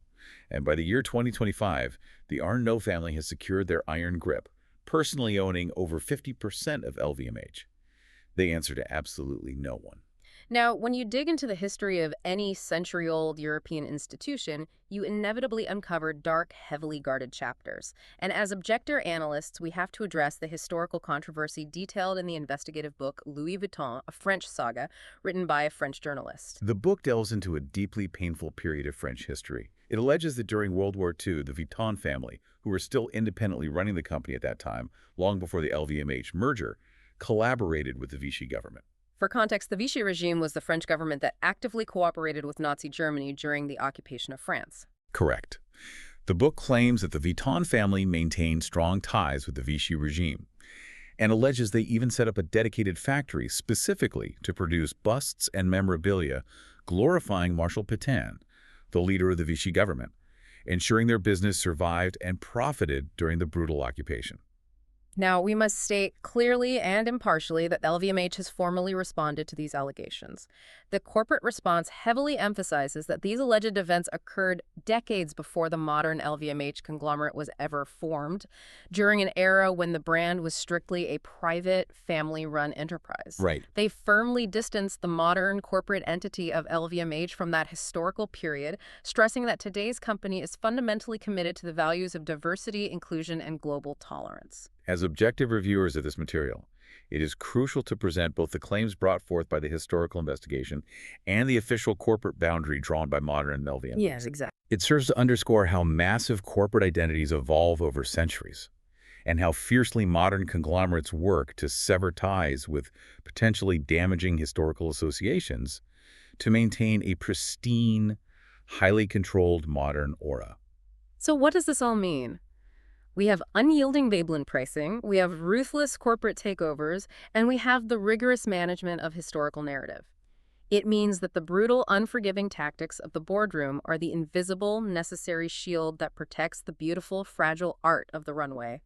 And by the year 2025, the Arnault family has secured their iron grip, personally owning over 50% of LVMH. They answer to absolutely no one.
Now, when you dig into the history of any century-old European institution, you inevitably uncover dark, heavily guarded chapters. And as objector analysts, we have to address the historical controversy detailed in the investigative book Louis Vuitton, a French saga, written by a French journalist.
The book delves into a deeply painful period of French history. It alleges that during World War II, the Vuitton family, who were still independently running the company at that time, long before the LVMH merger, collaborated with the Vichy government.
For context, the Vichy regime was the French government that actively cooperated with Nazi Germany during the occupation of France.
Correct. The book claims that the Vuitton family maintained strong ties with the Vichy regime and alleges they even set up a dedicated factory specifically to produce busts and memorabilia glorifying Marshal Pétain, the leader of the Vichy government, ensuring their business survived and profited during the brutal occupation.
Now, we must state clearly and impartially that LVMH has formally responded to these allegations. The corporate response heavily emphasizes that these alleged events occurred decades before the modern LVMH conglomerate was ever formed, during an era when the brand was strictly a private, family-run enterprise.
Right.
They firmly distanced the modern corporate entity of LVMH from that historical period, stressing that today's company is fundamentally committed to the values of diversity, inclusion, and global tolerance.
As objective reviewers of this material, it is crucial to present both the claims brought forth by the historical investigation and the official corporate boundary drawn by modern LVMH.
Yes, exactly.
It serves to underscore how massive corporate identities evolve over centuries and how fiercely modern conglomerates work to sever ties with potentially damaging historical associations to maintain a pristine, highly controlled modern aura.
So what does this all mean? We have unyielding Veblen pricing, we have ruthless corporate takeovers, and we have the rigorous management of historical narrative. It means that the brutal, unforgiving tactics of the boardroom are the invisible, necessary shield that protects the beautiful, fragile art of the runway.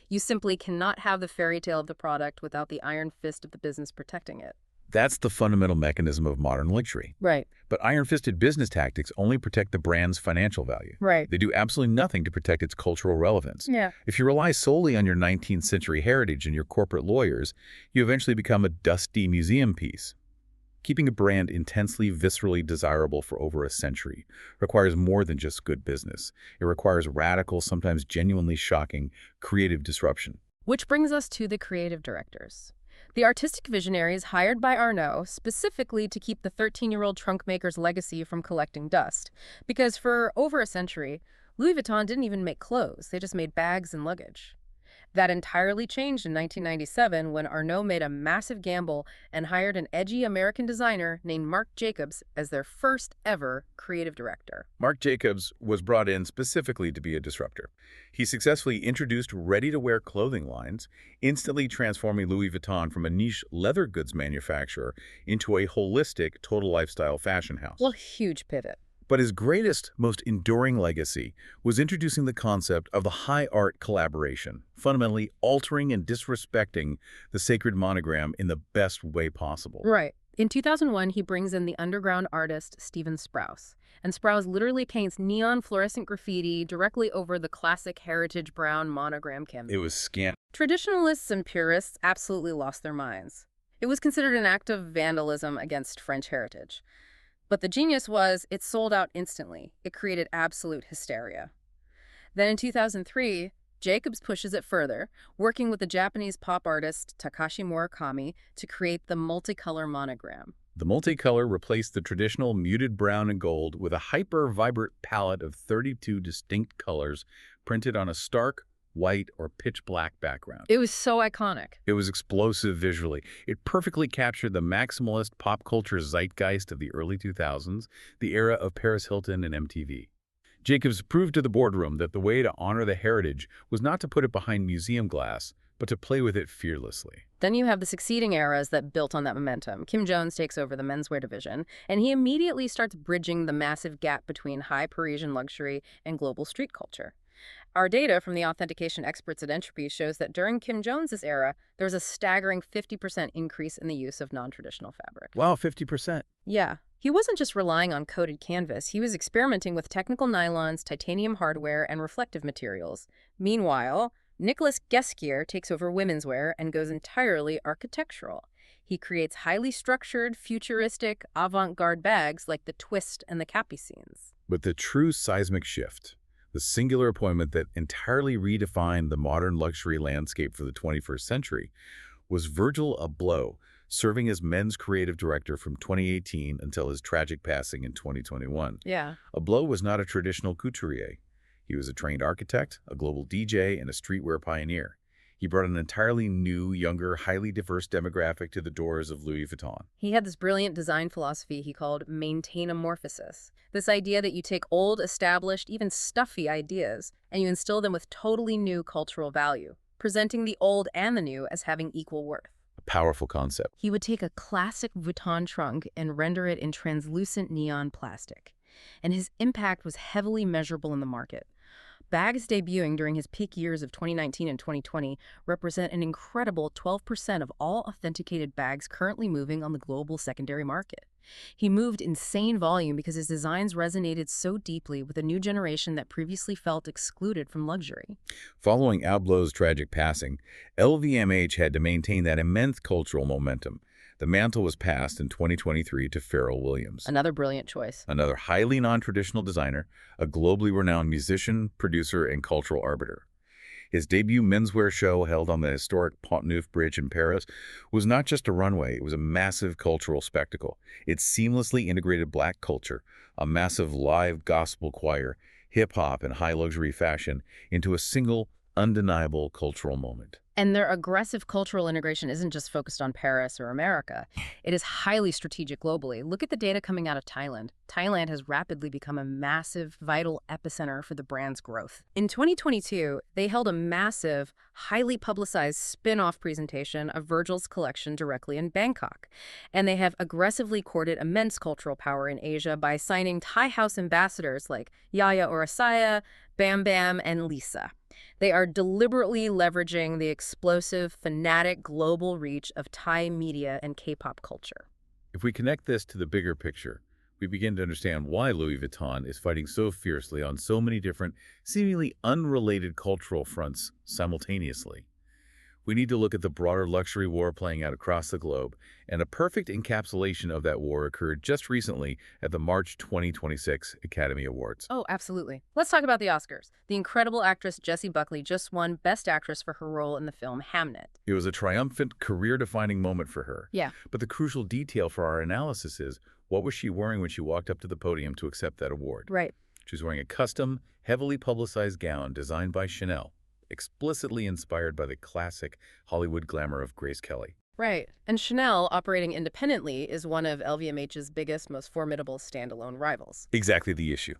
You simply cannot have the fairy tale of the product without the iron fist of the business protecting it.
That's the fundamental mechanism of modern luxury.
Right.
But iron-fisted business tactics only protect the brand's financial value.
Right.
They do absolutely nothing to protect its cultural relevance.
Yeah.
If you rely solely on your 19th century heritage and your corporate lawyers, you eventually become a dusty museum piece. Keeping a brand intensely, viscerally desirable for over a century requires more than just good business. It requires radical, sometimes genuinely shocking, creative disruption.
Which brings us to the creative directors. The artistic visionaries hired by Arnault specifically to keep the 13-year-old trunk maker's legacy from collecting dust. Because for over a century, Louis Vuitton didn't even make clothes, they just made bags and luggage. That entirely changed in 1997 when Arnault made a massive gamble and hired an edgy American designer named Marc Jacobs as their first ever creative director.
Marc Jacobs was brought in specifically to be a disruptor. He successfully introduced ready-to-wear clothing lines, instantly transforming Louis Vuitton from a niche leather goods manufacturer into a holistic, total lifestyle fashion house.
Well, huge pivot.
But his greatest, most enduring legacy was introducing the concept of the high art collaboration, fundamentally altering and disrespecting the sacred monogram in the best way possible.
Right. In 2001, he brings in the underground artist Steven Sprouse. And Sprouse literally paints neon fluorescent graffiti directly over the classic heritage brown monogram canvas.
It was scant.
Traditionalists and purists absolutely lost their minds. It was considered an act of vandalism against French heritage. But the genius was, it sold out instantly. It created absolute hysteria. Then in 2003, Jacobs pushes it further, working with the Japanese pop artist Takashi Murakami to create the multicolor monogram.
The multicolor replaced the traditional muted brown and gold with a hyper-vibrant palette of 32 distinct colors printed on a stark, white, or pitch black background.
It was so iconic.
It was explosive visually. It perfectly captured the maximalist pop culture zeitgeist of the early 2000s, the era of Paris Hilton and MTV. Jacobs proved to the boardroom that the way to honor the heritage was not to put it behind museum glass, but to play with it fearlessly.
Then you have the succeeding eras that built on that momentum. Kim Jones takes over the menswear division, and he immediately starts bridging the massive gap between high Parisian luxury and global street culture. Our data from the authentication experts at Entropy shows that during Kim Jones's era, there was a staggering 50% increase in the use of non-traditional fabric.
Wow, 50%.
Yeah. He wasn't just relying on coated canvas, he was experimenting with technical nylons, titanium hardware, and reflective materials. Meanwhile, Nicolas Ghesquière takes over women's wear and goes entirely architectural. He creates highly structured, futuristic, avant-garde bags like the Twist and the Capucines.
But the true seismic shift, the singular appointment that entirely redefined the modern luxury landscape for the 21st century, was Virgil Abloh, serving as men's creative director from 2018 until his tragic passing in 2021.
Yeah.
Abloh was not a traditional couturier. He was a trained architect, a global DJ, and a streetwear pioneer. He brought an entirely new, younger, highly diverse demographic to the doors of Louis Vuitton.
He had this brilliant design philosophy he called maintainamorphosis. This idea that you take old, established, even stuffy ideas, and you instill them with totally new cultural value, presenting the old and the new as having equal worth.
A powerful concept.
He would take a classic Vuitton trunk and render it in translucent neon plastic. And his impact was heavily measurable in the market. Bags debuting during his peak years of 2019 and 2020 represent an incredible 12% of all authenticated bags currently moving on the global secondary market. He moved insane volume because his designs resonated so deeply with a new generation that previously felt excluded from luxury.
Following Hublot's tragic passing, LVMH had to maintain that immense cultural momentum. The mantle was passed in 2023 to Pharrell Williams,
Another brilliant choice.
another highly non-traditional designer, a globally renowned musician, producer, and cultural arbiter. His debut menswear show, held on the historic Pont-Neuf Bridge in Paris, was not just a runway, it was a massive cultural spectacle. It seamlessly integrated Black culture, a massive live gospel choir, hip-hop, and high-luxury fashion into a single, undeniable cultural moment.
And their aggressive cultural integration isn't just focused on Paris or America. It is highly strategic globally. Look at the data coming out of Thailand. Thailand has rapidly become a massive, vital epicenter for the brand's growth. In 2022, they held a massive, highly publicized spin-off presentation of Virgil's collection directly in Bangkok. And they have aggressively courted immense cultural power in Asia by signing Thai house ambassadors like Yaya Orasaya, Bam Bam, and Lisa. They are deliberately leveraging the explosive, fanatic global reach of Thai media and K-pop culture.
If we connect this to the bigger picture, we begin to understand why Louis Vuitton is fighting so fiercely on so many different, seemingly unrelated cultural fronts simultaneously. We need to look at the broader luxury war playing out across the globe, and a perfect encapsulation of that war occurred just recently at the March 2026 Academy Awards.
Oh, absolutely. Let's talk about the Oscars. The incredible actress Jessie Buckley just won Best Actress for her role in the film Hamnet.
It was a triumphant, career-defining moment for her.
Yeah.
But the crucial detail for our analysis is, what was she wearing when she walked up to the podium to accept that award?
Right.
She was wearing a custom, heavily publicized gown designed by Chanel, explicitly inspired by the classic Hollywood glamour of Grace Kelly.
Right. And Chanel, operating independently, is one of LVMH's biggest, most formidable standalone rivals.
Exactly the issue.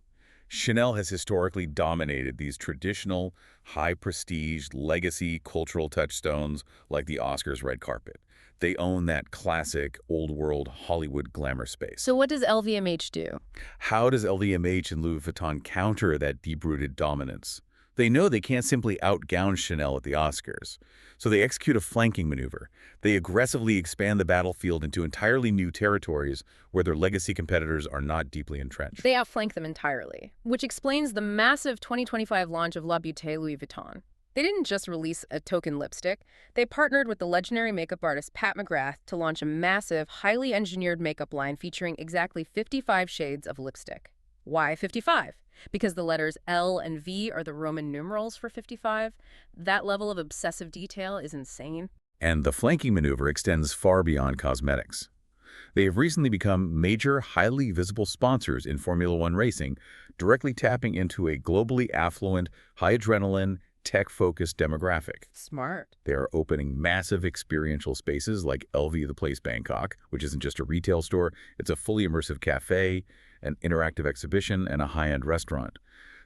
Chanel has historically dominated these traditional, high-prestige, legacy cultural touchstones like the Oscars red carpet. They own that classic, old-world Hollywood glamour space.
So what does LVMH do?
How does LVMH and Louis Vuitton counter that deep-rooted dominance? They know they can't simply outgown Chanel at the Oscars, so they execute a flanking maneuver. They aggressively expand the battlefield into entirely new territories where their legacy competitors are not deeply entrenched.
They outflank them entirely, which explains the massive 2025 launch of La Beauté Louis Vuitton. They didn't just release a token lipstick. They partnered with the legendary makeup artist Pat McGrath to launch a massive, highly engineered makeup line featuring exactly 55 shades of lipstick. Why 55? Because the letters L and V are the Roman numerals for 55. That level of obsessive detail is insane.
And the flanking maneuver extends far beyond cosmetics. They have recently become major, highly visible sponsors in Formula One racing, directly tapping into a globally affluent, high-adrenaline, tech-focused demographic.
Smart.
They are opening massive experiential spaces like LV The Place Bangkok, which isn't just a retail store, it's a fully immersive cafe, an interactive exhibition, and a high-end restaurant.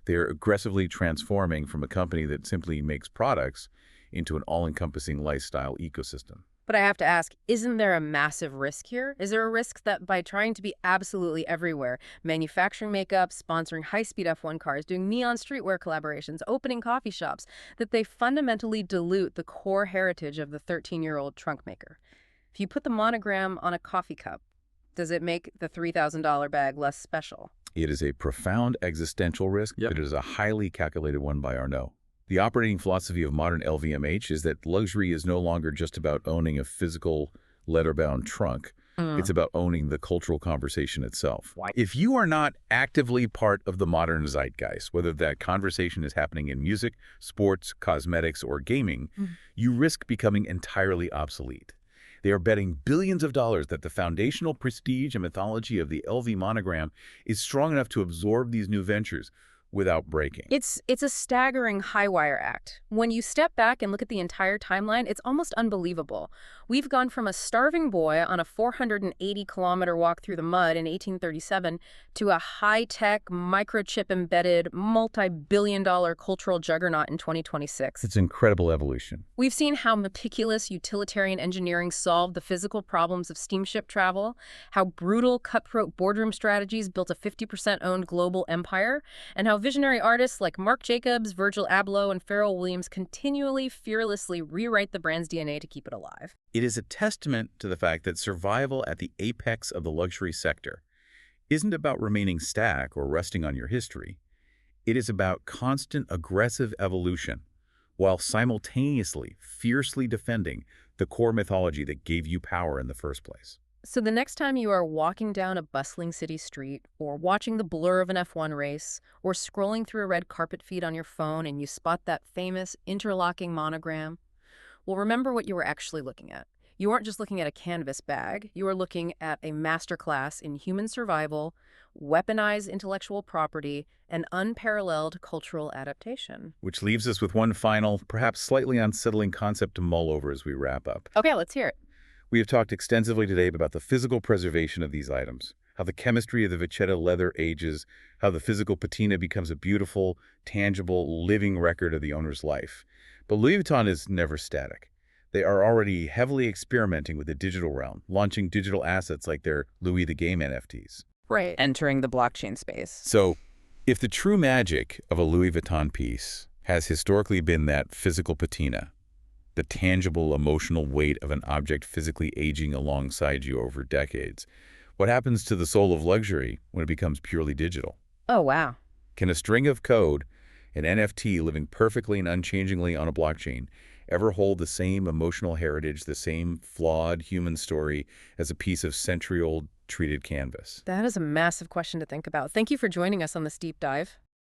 They are aggressively transforming from a company that simply makes products into an all-encompassing lifestyle ecosystem.
But I have to ask, isn't there a massive risk here? Is there a risk that by trying to be absolutely everywhere, manufacturing makeup, sponsoring high-speed F1 cars, doing neon streetwear collaborations, opening coffee shops, that they fundamentally dilute the core heritage of the 13-year-old trunk maker? If you put the monogram on a coffee cup, does it make the $3,000 bag less special?
It is a profound existential risk, but it is a highly calculated one by Arnault. The operating philosophy of modern LVMH is that luxury is no longer just about owning a physical, leather-bound trunk. It's about owning the cultural conversation itself.
Why?
If you are not actively part of the modern zeitgeist, whether that conversation is happening in music, sports, cosmetics, or gaming, you risk becoming entirely obsolete. They are betting billions of dollars that the foundational prestige and mythology of the LV monogram is strong enough to absorb these new ventures, without breaking.
It's a staggering high-wire act. When you step back and look at the entire timeline, it's almost unbelievable. We've gone from a starving boy on a 480-kilometer walk through the mud in 1837 to a high-tech, microchip-embedded, multi-billion-dollar cultural juggernaut in 2026.
It's incredible evolution.
We've seen how meticulous utilitarian engineering solved the physical problems of steamship travel, how brutal, cutthroat boardroom strategies built a 50% owned global empire, and how visionary artists like Marc Jacobs, Virgil Abloh, and Pharrell Williams continually, fearlessly rewrite the brand's DNA to keep it alive.
It is a testament to the fact that survival at the apex of the luxury sector isn't about remaining static or resting on your history. It is about constant aggressive evolution while simultaneously fiercely defending the core mythology that gave you power in the first place.
So the next time you are walking down a bustling city street, or watching the blur of an F1 race, or scrolling through a red carpet feed on your phone and you spot that famous interlocking monogram, well, remember what you were actually looking at. You aren't just looking at a canvas bag. You are looking at a masterclass in human survival, weaponized intellectual property, and unparalleled cultural adaptation.
Which leaves us with one final, perhaps slightly unsettling concept to mull over as we wrap up.
Okay, let's hear it.
We have talked extensively today about the physical preservation of these items, how the chemistry of the Vachetta leather ages, how the physical patina becomes a beautiful, tangible, living record of the owner's life. But Louis Vuitton is never static. They are already heavily experimenting with the digital realm, launching digital assets like their Louis the Game NFTs.
Right.
Entering the blockchain space.
So, if the true magic of a Louis Vuitton piece has historically been that physical patina, the tangible emotional weight of an object physically aging alongside you over decades, what happens to the soul of luxury when it becomes purely digital?
Oh, wow.
Can a string of code, an NFT living perfectly and unchangingly on a blockchain, ever hold the same emotional heritage, the same flawed human story as a piece of century-old treated canvas?
That is a massive question to think about. Thank you for joining us on this deep dive.